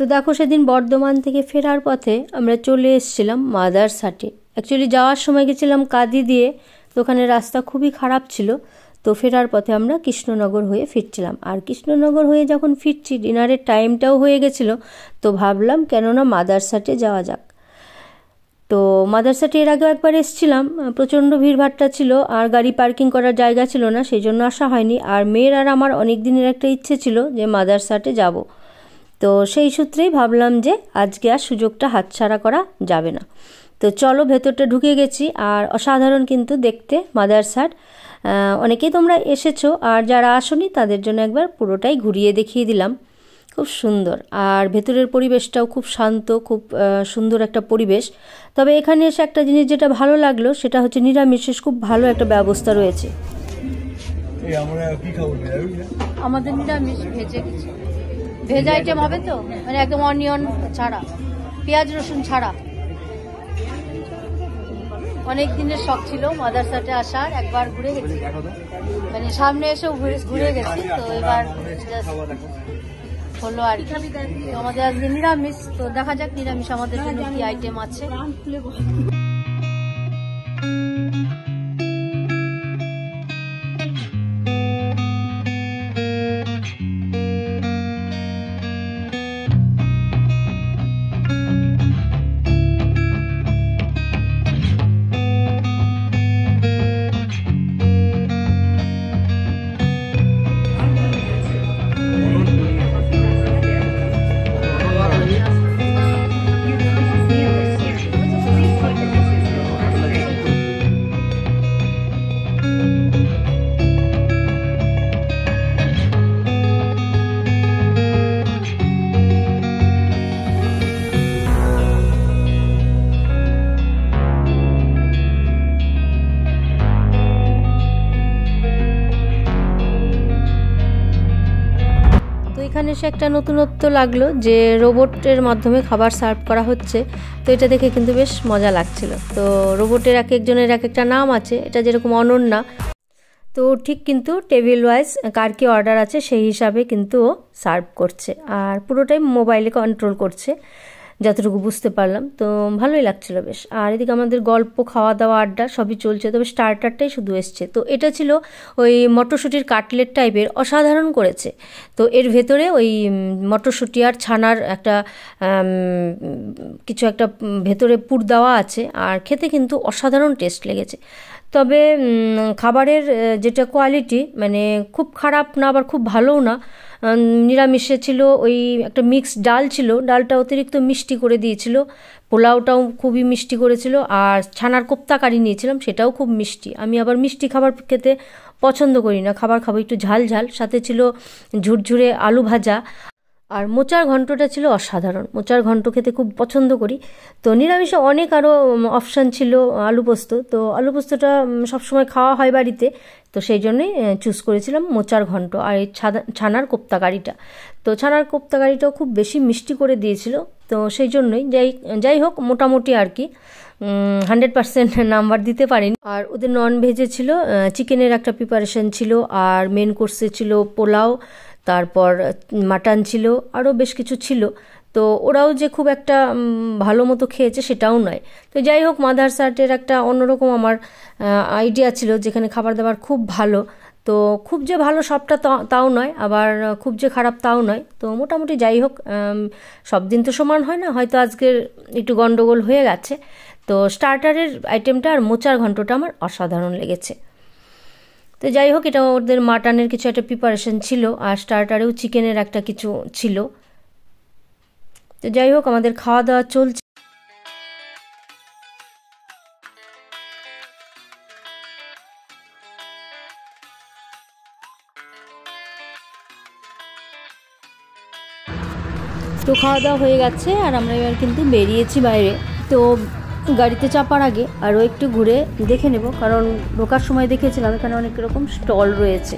তো দেখো সেদিন বর্ধমান থেকে ফেরার পথে আমরা চলে এসেছিলাম মাদারসাটে। অ্যাকচুয়ালি যাওয়ার সময় গেছিলাম কাঁদি দিয়ে, তো ওখানে রাস্তা খুবই খারাপ ছিল। তো ফেরার পথে আমরা কৃষ্ণনগর হয়ে ফিরছিলাম, আর কৃষ্ণনগর হয়ে যখন ফিরছি ডিনারের টাইমটাও হয়ে গেছিলো। তো ভাবলাম কেননা মাদারসাটে যাওয়া যাক। তো মাদারসাটে এর আগেও একবার এসেছিলাম, প্রচণ্ড ভিড়ভাট্টা ছিল আর গাড়ি পার্কিং করার জায়গা ছিল না, সেই জন্য আসা হয়নি। আর মেয়ের আর আমার অনেক দিনের একটা ইচ্ছে ছিল যে মাদারসাটে যাব। তো সেই সূত্রেই ভাবলাম যে আজকে আর সুযোগটা হাতছাড়া করা যাবে না। তো চলো ভেতরটা ঢুকে গেছি, আর অসাধারণ কিন্তু দেখতে মাদারসাট। অনেকেই তোমরা এসেছো, আর যারা আসোনি তাদের জন্য একবার পুরোটাই ঘুরিয়ে দেখিয়ে দিলাম। খুব সুন্দর, আর ভেতরের পরিবেশটাও খুব শান্ত, খুব সুন্দর একটা পরিবেশ। তবে এখানে এসে একটা জিনিস যেটা ভালো লাগলো সেটা হচ্ছে নিরামিষের খুব ভালো একটা ব্যবস্থা রয়েছে। আমাদের নিরামিষ ভেজ আইটেম হবে তো, মানে একদম অনিয়ন ছাড়া, পেঁয়াজ রসুন ছাড়া। অনেক দিনের শখ ছিল মাদারসাটে আসার, একবার ঘুরে গেছি, মানে সামনে এসেও ঘুরে গেছি। তো এবার হলো আর কি। আমাদের আজকে নিরামিষ, তো দেখা যাক নিরামিষ আমাদের জন্য কি আইটেম আছে। এখানে এসে একটা নতুনত্ব লাগলো যে রোবটের মাধ্যমে খাবার সার্ভ করা হচ্ছে। তো এটা দেখে কিন্তু বেশ মজা লাগছিল। তো রোবটের এক একজনের এক একটা নাম আছে, এটা যেরকম অনন্যা, তো ঠিক কিন্তু টেবিল ওয়াইজ কার কি অর্ডার আছে সেই হিসাবে কিন্তু ও সার্ভ করছে, আর পুরোটাই মোবাইলে কন্ট্রোল করছে যতটুকু বুঝতে পারলাম। তো ভালোই লাগছিল বেশ। আর এদিকে আমাদের গল্প, খাওয়া দাওয়া, আড্ডা সবই চলছে, তবে স্টার্টারটাই শুধু এসছে। তো এটা ছিল ওই মটরশুঁটির কাটলেট টাইপের, অসাধারণ করেছে। তো এর ভেতরে ওই মটরশুঁটি আর ছানার একটা কিছু একটা ভেতরে পুর দেওয়া আছে, আর খেতে কিন্তু অসাধারণ টেস্ট লেগেছে। তবে খাবারের যেটা কোয়ালিটি, মানে খুব খারাপ না আবার খুব ভালোও না। নিরামিষে ছিল ওই একটা মিক্সড ডাল ছিল, ডালটা অতিরিক্ত মিষ্টি করে দিয়েছিল, পোলাওটাও খুবই মিষ্টি করেছিল, আর ছানার কোপ্তা কারি নিয়েছিলাম, সেটাও খুব মিষ্টি। আমি আবার মিষ্টি খাবার খেতে পছন্দ করি না, খাবার খাবো একটু ঝাল ঝাল। সাথে ছিল ঝুরঝুরে আলু ভাজা, আর মোচার ঘন্টটা ছিল অসাধারণ। মোচার ঘন্ট খেতে খুব পছন্দ করি। তো নিরামিষে অনেক আরও অপশান ছিল, আলু পোস্ত, তো আলু পোস্তটা সবসময় খাওয়া হয় বাড়িতে, তো সেই জন্যই চুজ করেছিলাম মোচার ঘন্ট আর এই ছানার কোপ্তাকারিটা। তো ছানার কোপ্তাকারিটাও খুব বেশি মিষ্টি করে দিয়েছিল, তো সেই জন্যই যাই হোক মোটামুটি আর কি 100% নাম্বার দিতে পারিনি। আর ওদের নন ভেজে ছিল চিকেনের একটা প্রিপারেশন ছিল, আর মেন কোর্সে ছিল পোলাও, তারপর মাটন ছিল, আরও বেশ কিছু ছিল। তো ওরাও যে খুব একটা ভালো মতো খেয়েছে সেটাও নয়। তো যাই হোক মাদারসাটের একটা অন্যরকম আমার আইডিয়া ছিল, যেখানে খাবার দাবার খুব ভালো। তো খুব যে ভালো সবটা তাও নয়, আবার খুব যে খারাপ তাও নয়। তো মোটামুটি যাই হোক, সব দিন তো সমান হয় না, হয়তো আজকের একটু গন্ডগোল হয়ে গেছে। তো স্টার্টারের আইটেমটা আর মোচার ঘন্টটা আমার অসাধারণ লেগেছে। তো যাই হোক এটা ওদের মাটনের কিছু একটা প্রিপারেশন ছিল, আর স্টার্টারেও চিকেনের একটা কিছু ছিল। তো যাই হোক আমাদের খাওয়া দাওয়া চলছে। তো খাওয়া দাওয়া হয়ে গেছে, আর আমরা এবার কিন্তু বেরিয়েছি বাইরে। তো গাড়িতে চাপার আগে আরও একটু ঘুরে দেখে নেব, কারণ ঢোকার সময় দেখেছিলাম এখানে অনেক রকম স্টল রয়েছে।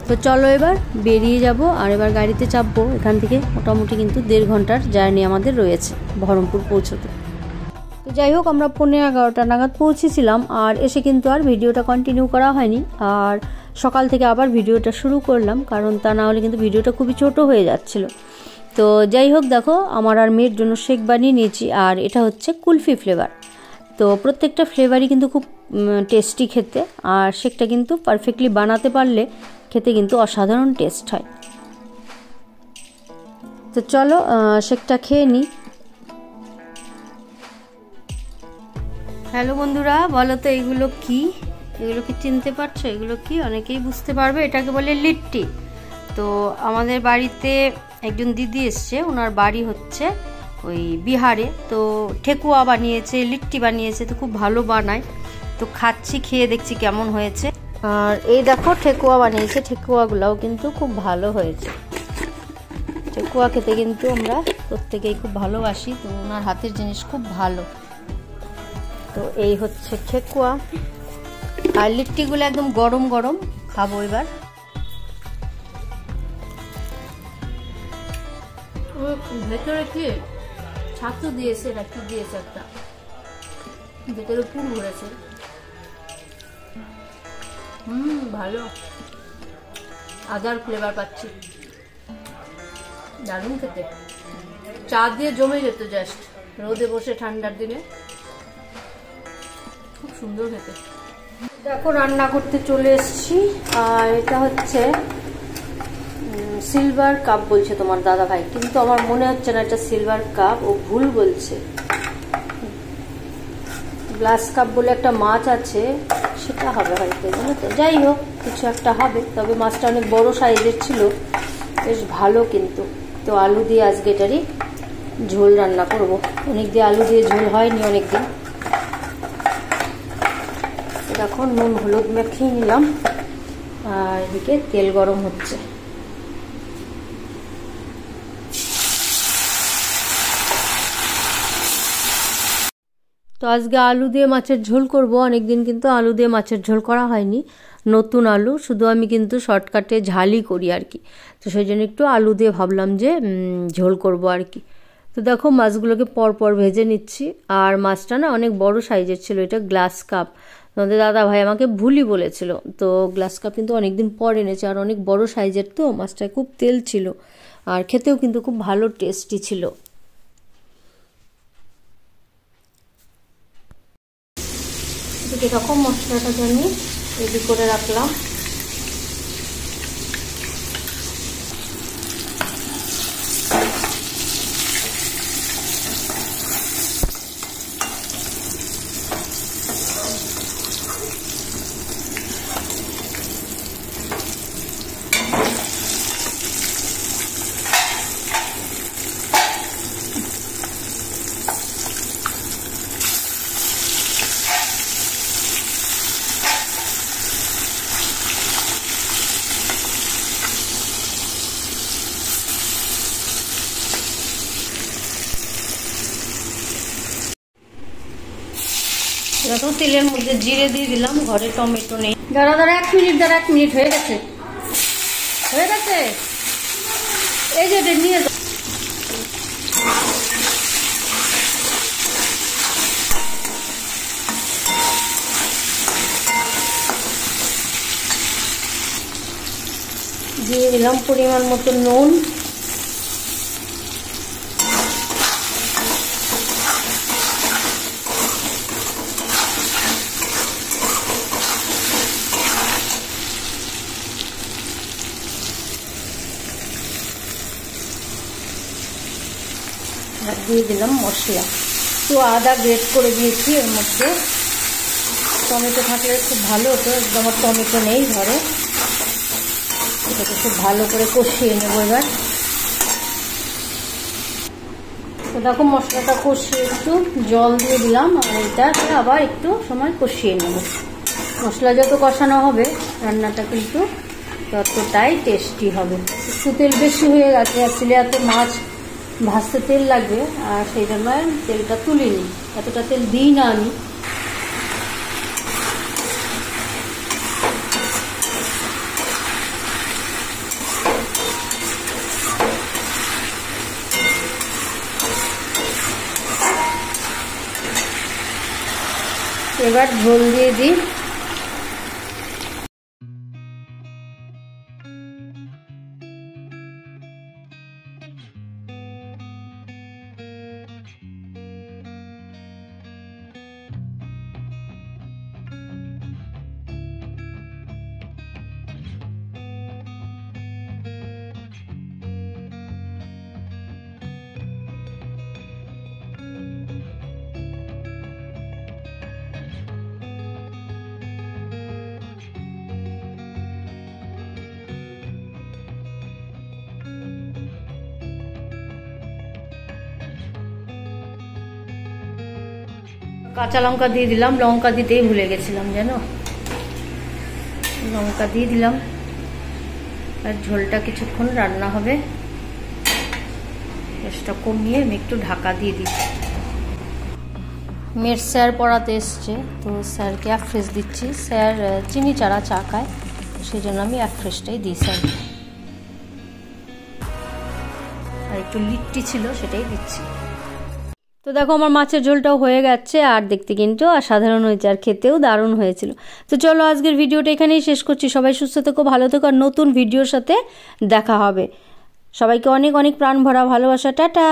তো চলো এবার বেরিয়ে যাব, আর এবার গাড়িতে চাপবো। এখান থেকে মোটামুটি কিন্তু 1.5 ঘন্টার জার্নি আমাদের রয়েছে বহরমপুর পৌঁছতে। তো যাই হোক, আমরা 11:15 নাগাদ পৌঁছেছিলাম, আর এসে কিন্তু আর ভিডিওটা কন্টিনিউ করা হয়নি। আর সকাল থেকে আবার ভিডিওটা শুরু করলাম, কারণ তা না হলে কিন্তু ভিডিওটা খুবই ছোট হয়ে যাচ্ছিল। তো যাই হোক, দেখো আমার আর মেয়ের জন্য শেক বানিয়ে নিয়েছি, আর এটা হচ্ছে কুলফি ফ্লেভার। তো প্রত্যেকটা ফ্লেভারই কিন্তু খুব টেস্টি খেতে, আর শেকটা কিন্তু পারফেক্টলি বানাতে পারলে খেতে কিন্তু অসাধারণ টেস্ট হয়। তো চলো শেকটা খেয়ে নিই। হ্যালো বন্ধুরা, বলো তো এগুলো কি? এগুলো কি চিনতে পারছো? এগুলো কি? অনেকেই বুঝতে পারবে, এটাকে বলে লিট্টি। তো আমাদের বাড়িতে একজন দিদি এসছে, ওনার বাড়ি হচ্ছে ওই বিহারে। তো ঠেকুয়া বানিয়েছে, লিট্টি বানিয়েছে, তো খুব ভালো বানায়। তো খাচ্ছি, খেয়ে দেখছি কেমন হয়েছে। আর এই দেখো ঠেকুয়া বানিয়েছে, ঠেকুয়াগুলোও কিন্তু খুব ভালো হয়েছে। ঠেকুয়া খেতে কিন্তু আমরা প্রত্যেকেই খুব ভালোবাসি, তো ওনার হাতের জিনিস খুব ভালো। তো এই হচ্ছে ঠেকুয়া, আর লিট্টিগুলো একদম গরম গরম খাবো এবার। ভেতরে কি ছাতু দিয়েছে, এটা কি দিয়েছে, একটা ভেতরে পুর ভরেছে। ভালো, আদার ফ্লেভার পাচ্ছি, দারুণ খেতে। চা দিয়ে জমে যেত জাস্ট, রোদে বসে ঠান্ডার দিনে খুব সুন্দর খেতে। দেখো রান্না করতে চলে এসেছি, আর এটা হচ্ছে সিলভার কাপ বলছে তোমার দাদা ভাই, কিন্তু আমার মনে হচ্ছে না এটা সিলভার কাপ, ও ভুল বলছে। গ্লাস কাপ বলে একটা মাছ আছে, সেটা হবে হয়তো, জানো তো। যাই হোক, কিছু একটা হবে, তবে মাছটা অনেক বড় সাইজের ছিল, বেশ ভালো কিন্তু। তো আলু দিয়ে আজকে এটারই ঝোল রান্না করব। অনেক দিয়ে আলু দিয়ে ঝোল হয়নি অনেকদিন। এখন নুন হলুদ মেখে নিলাম, আর এদিকে তেল গরম হচ্ছে। তো আজকে আলু দিয়ে মাছের ঝোল করব। অনেকদিন কিন্তু আলু দিয়ে মাছের ঝোল করা হয়নি, নতুন আলু, শুধু আমি কিন্তু শর্টকাটে ঝালই করি আর কি। তো সেই জন্য একটু আলু দিয়ে ভাবলাম যে ঝোল করব আর কি। তো দেখো মাছগুলোকে পরপর ভেজে নিচ্ছি, আর মাছটা না অনেক বড় সাইজের ছিল, এটা গ্লাস কাপ। তোমাদের দাদা ভাই আমাকে ভুলই বলেছিল, তো গ্লাস কাপ কিন্তু অনেকদিন পর এনেছে, আর অনেক বড় সাইজের, তো মাছটায় খুব তেল ছিল, আর খেতেও কিন্তু খুব ভালো টেস্টি ছিল। এরকম মশলাটাকে আমি রেডি করে রাখলাম। দেখো তেলের মধ্যে জিরে দিয়ে দিলাম, ঘরে টমেটো নেই। দাঁড়া 1 মিনিট হয়ে গেছে, এই যে নিয়ে দিয়ে দিলাম পরিমাণ মতো নুন, দিয়ে দিলাম মশলা। তো আদা গ্রেট করে দিয়েছি এর মধ্যে। টমেটো থাকলে খুব ভালো হতো, একদম আমার টমেটো নেই ঘরে। এটাকে খুব ভালো করে কষিয়ে নেব এবার। তো দেখো মশলাটা কষিয়ে একটু জল দিয়ে দিলাম, আর এটাকে আবার একটু সময় কষিয়ে নেব। মশলা যত কষানো হবে রান্নাটা কিন্তু ততটাই টেস্টি হবে। একটু তেল বেশি হয়ে গেছে, অ্যাকচুয়ালি এত মাছ ভাজতে তেল লাগবে, আর সেই জন্য তেলটা তুলিনি, এতটা তেল দিই না আমি। এবার ঝোল দিয়ে দিই। কাঁচা লঙ্কা দিয়ে দিলাম, লঙ্কা দিতেই ভুলে গেছিলাম জানো, লঙ্কা দিয়ে দিলাম। আর ঝোলটা কিছুক্ষণ রান্না হবে, গ্যাসটা কমিয়ে আমি একটু ঢাকা দিয়ে দিচ্ছি। মেয়ের স্যার পড়াতে এসছে, তো স্যারকে এক ফ্রেশ দিচ্ছি। স্যার চিনি চারা চা খায়, সেই জন্য আমি এক ফ্রেশটাই দিই স্যার। আর একটু লিট্টি ছিল, সেটাই দিচ্ছি। তো দেখো আমার মাছের ঝোলটাও হয়ে গেছে, আর দেখতে কিন্তু অসাধারণ হয়েছে, আর খেতেও দারুণ হয়েছিল। তো চলো আজকের ভিডিওটা এখানেই শেষ করছি। সবাই সুস্থ থেকো, ভালো থেকো, আর নতুন ভিডিওর সাথে দেখা হবে। সবাইকে অনেক অনেক প্রাণ ভরা ভালোবাসা, টাটা।